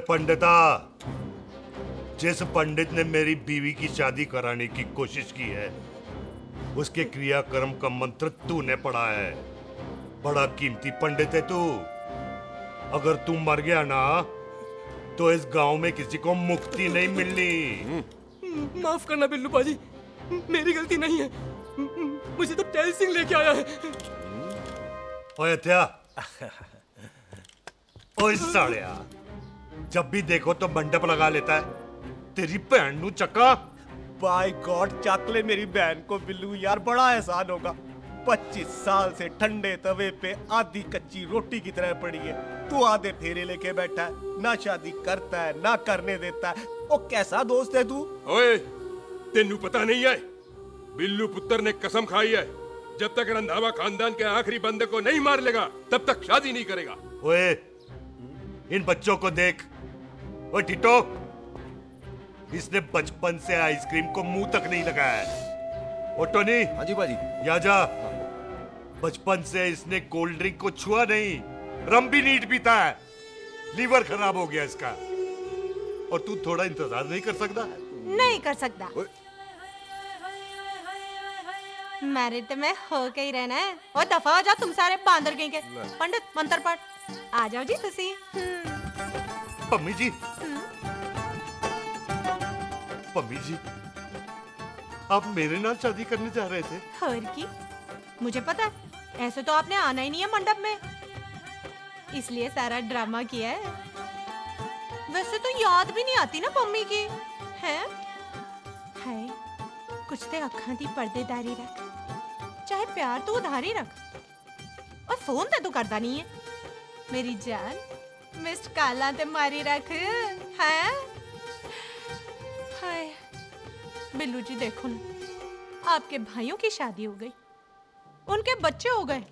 पंडिता, जिस पंडित ने मेरी बीवी की शादी कराने की कोशिश की है, उसके क्रियाकर्म का मंत्र तूने पढ़ा है। बड़ा कीमती पंडित है तू। अगर तू मर गया ना, तो इस गांव में किसी को मुक्ति नहीं मिलनी। माफ करना बिल्लू पाजी, मेरी गलती नहीं है। मुझे तो टहल सिंह लेके आया है। ओए हत्या, ओए सालिया, जब भी देखो तो मंडप लगा लेता है। तेरी भैन नू चक्का। बाय गॉड, चक ले मेरी बहन को बिल्लू यार, बड़ा एहसान होगा। 25 साल से ठंडे तवे पे आधी कच्ची रोटी की तरह पड़ी है। तू आधे फेरे लेके बैठा है, ना शादी करता है ना करने देता है। ओ कैसा दोस्त है तू? ओए, तेनू पता नहीं है, बिल्लू पुत्र ने कसम खाई है, जब तक रंधावा खानदान के आखिरी बंदे को नहीं मार लेगा तब तक शादी नहीं करेगा। ओए, इन बच्चों को देख। ओए टिटो, इसने बचपन से आइसक्रीम को मुंह तक नहीं लगाया है। ओ टोनी, हाँ जी बाजी। या जा। बचपन से इसने कोल्ड ड्रिंक को छुआ नहीं, रम भी नीट पीता है। लीवर खराब हो गया इसका। और तू थोड़ा इंतजार नहीं कर सकता? नहीं कर सकता। मैरिड तो मैं हो के ही रहना है। और दफा हो जाओ तुम सारे बांदर कहीं के। पंडित मंत्र पढ़। आ जाओ जी तुसी। पम्मी जी, पम्मी जी, आप मेरे नाल शादी करने जा रहे थे? और की मुझे पता है, ऐसे तो आपने आना ही नहीं है मंडप में, इसलिए सारा ड्रामा किया है। वैसे तो याद भी नहीं आती ना मम्मी की है। हाय, कुछ ते अखां दी पर्देदारी रख, चाहे प्यार तो उधारी रख, और फोन ते तू करता नहीं है। मेरी जान, मिस्ड काला ते मारी रख है। हाय बिल्लू जी, देखो ना, आपके भाइयों की शादी हो गई, उनके बच्चे हो गए,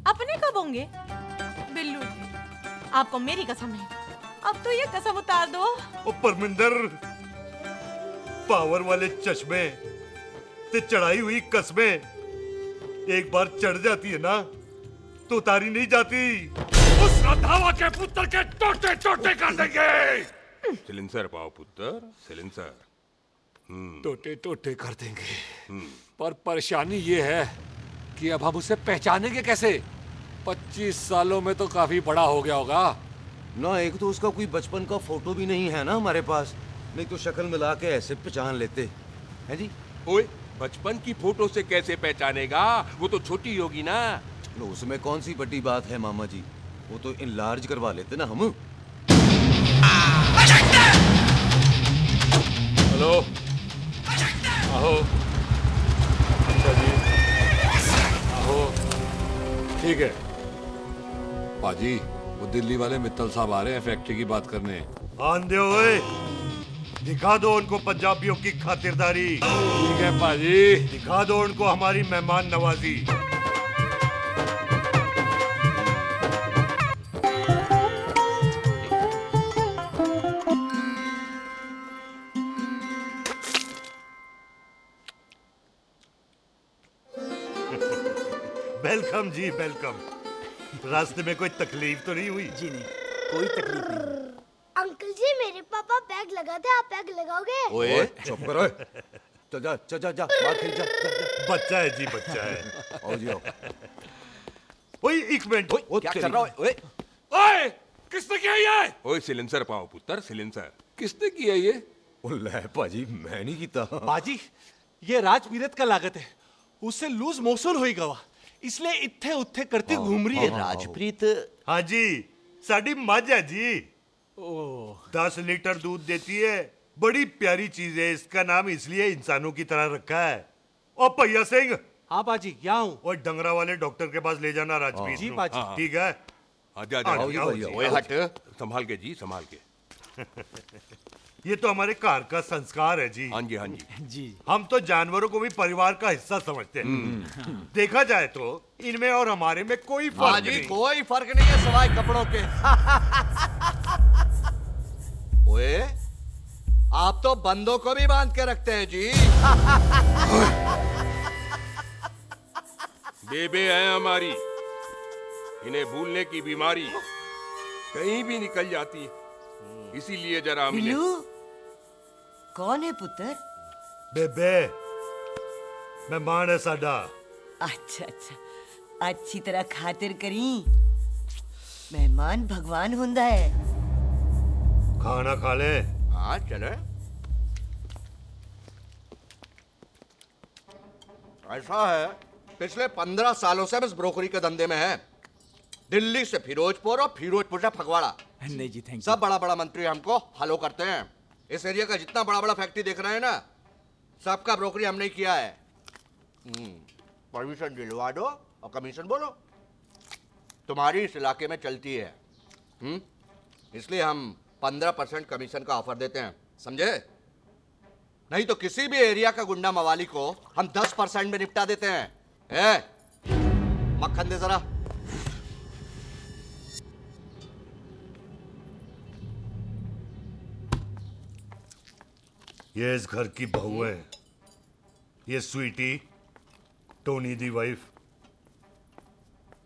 अपने कब होंगे? बिल्लू जी, आपको मेरी कसम है, अब तो ये कसम उतार दो। ओ परमिंदर, पावर वाले चश्मे ते चढ़ाई हुई कस्में एक बार चढ़ जाती है ना, तो उतारी नहीं जाती। उस रंधावा के पुत्र के टोटे टोटे कर देंगे। सिलेंसर पाओ पुत्र, सिलेंसर। टोटे टोटे कर देंगे, पर परेशानी ये है कि अब हम उसे पहचानेंगे कैसे? 25 सालों में तो काफी बड़ा हो गया होगा ना। एक तो उसका कोई बचपन का फोटो भी नहीं है ना हमारे पास, नहीं तो शक्ल मिला के ऐसे पहचान लेते हैं जी। ओए, बचपन की फोटो से कैसे पहचानेगा? वो तो छोटी होगी ना। लो, उसमें कौन सी बड़ी बात है मामा जी, वो तो इनलार्ज करवा लेते ना हम। हेलो, आहो। अच्छा जी, आहो। ठीक है पाजी, वो दिल्ली वाले मित्तल साहब आ रहे हैं फैक्ट्री की बात करने। आंधे हुए, दिखा दो उनको पंजाबियों की खातिरदारी। ठीक है पाजी। दिखा दो उनको हमारी मेहमान नवाजी। वेलकम जी, वेलकम। रास्ते में कोई तकलीफ तो नहीं हुई? जी नहीं, कोई तकलीफ नहीं। अंकल जी, मेरे पापा पैग लगाते, आप पैग लगाओगे? ओए चुप करो। चल जा चल जा जा, बाहर खेल जा, जा, जा। बच्चा है जी, बच्चा है। आओ जी आओ। ओए एक मिनट। क्या कर रहा है? ओए ओए, किसने किया ये? ओए सिलेंसर पाओ पुत्र, सिलेंसर। किसने किया ये? ले भाजी, मैं नहीं कीता। बाजी, ये राजपीरत का लागत है, उससे लूज मोशन होई गवा, इसलिए इत्थे उत्थे करती घूम रही है। राजप्रीत? हाँ जी, साड़ी मझ है जी। 10 लीटर दूध देती है, बड़ी प्यारी चीज है। इसका नाम इसलिए इंसानों की तरह रखा है। ओ भैया सिंह। हाँ बाजी, यहाँ हूँ। और डंगरा वाले डॉक्टर के पास ले जाना राजपीत जी को। बाजी। ठीक है। आजा आओ आजा। जी, आओ जी, ओए आओ हट, संभाल के जी, संभाल के। ये तो हमारे घर का संस्कार है जी। हाँ जी, हाँ जी। जी हम तो जानवरों को भी परिवार का हिस्सा समझते हैं। देखा जाए तो इनमें और हमारे में कोई फर्क नहीं। कोई फर्क नहीं है सवाए कपड़ों के। ओए, आप तो बंदों को भी बांध के रखते हैं जी। बेबे है हमारी, इन्हें भूलने की बीमारी कहीं भी निकल जाती है। इसीलिए जरा हमने बिल्लू कौन है पुत्र? बेबे मेहमान है साडा। अच्छा अच्छा, अच्छी तरह खातिर करी। मेहमान भगवान हुंदा है। खाना खा ले। हाँ चले। ऐसा है, पिछले 15 सालों से हम इस ब्रोकरी के धंधे में हैं। दिल्ली से फिरोजपुर और फिरोजपुर से फगवाड़ा। नहीं जी थैंक सब बड़ा बड़ा मंत्री हमको फॉलो करते हैं। इस एरिया का जितना बड़ा बड़ा फैक्ट्री देख रहे हैं ना, सबका ब्रोकरी हमने किया है। परमिशन दिलवा दो और कमीशन बोलो। तुम्हारी इस इलाके में चलती है। इसलिए हम 15% कमीशन का ऑफर देते हैं, समझे? नहीं तो किसी भी एरिया का गुंडा मवाली को हम 10% में निपटा देते हैं। मक्खन दे जरा। ये इस घर की बहू है। ये स्वीटी, टोनी दी वाइफ,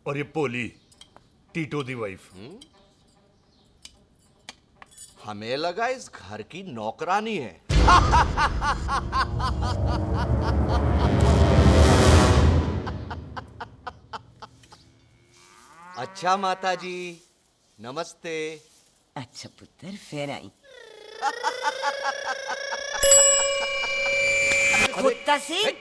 और ये पोली, टीटो दी वाइफ। हमें लगा इस घर की नौकरानी है। अच्छा माता जी, नमस्ते। अच्छा पुत्र फिर आई। कुत्ता सिंह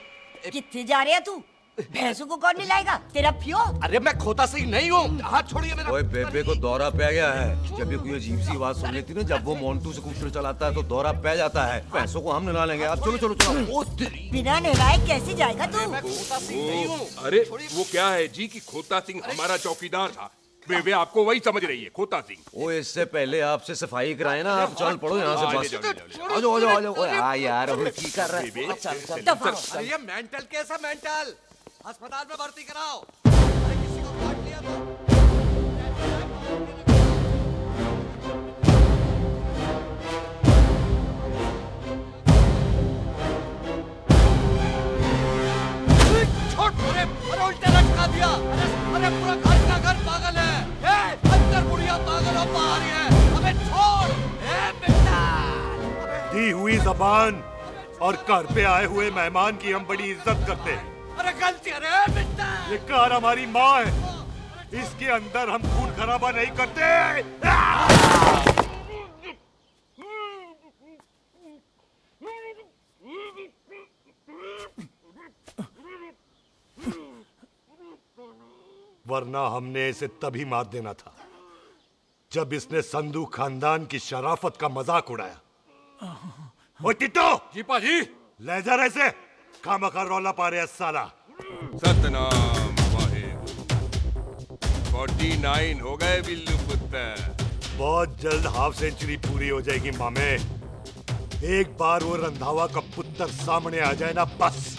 कितने जा रहे है तू? भैंसों को कौन निलाएगा? तेरा प्यो? अरे मैं खोता सिंह नहीं हूँ। हाथ छोड़िए मेरा। ओए बेबे को दौरा पै गया है। जब भी कोई अजीब सी आवाज सुन लेती ना, जब वो मोन्टू स्कूटर चलाता है तो दौरा पै जाता है। पैसों को हम निला लेंगे। अब चलो चलो चलो। बिना नहलाए कैसे जाएगा तू? मैं खोता सिंह नहीं हूँ। अरे वो क्या है जी कि खोता सिंह हमारा चौकीदार था। बेबे आपको वही समझ रही है, खोता सिंह। ओ इससे पहले आपसे सफाई कराए ना, आप चल पड़ो यहाँ से आ बस। जाओ, आ जाओ, आ जाओ आ जाओ आ जाओ। ओए हाँ यार, अब की कर रहा बेबे, है? चल चल। दफा हो। अरे ये मेंटल केस है, मेंटल। अस्पताल में भर्ती कराओ। अरे किसी को काट लिया तो। छोड़। अरे उल्टे लटका दिया। अरे पूरा घर का घर पागल है। अंदर बुढ़िया पागल और बाहर है। अबे छोड़। बेटा। दी हुई जबान और घर पे आए हुए मेहमान की हम बड़ी इज्जत करते हैं। अरे गलती। अरे बेटा। ये कार हमारी माँ है। इसके अंदर हम खून खराबा नहीं करते। वरना हमने इसे तभी मार देना था जब इसने संधू खानदान की शराफत का मजाक उड़ाया। ओ टिट्टो, जी पाजी। ले जा रहे से। खामखा रौला पा रहे हैं साला। सतनाम वाहे। 49 हो गए बिल्लू पुत्र। बहुत जल्द हाफ सेंचुरी पूरी हो जाएगी मामे। एक बार वो रंधावा का पुत्र सामने आ जाए ना, बस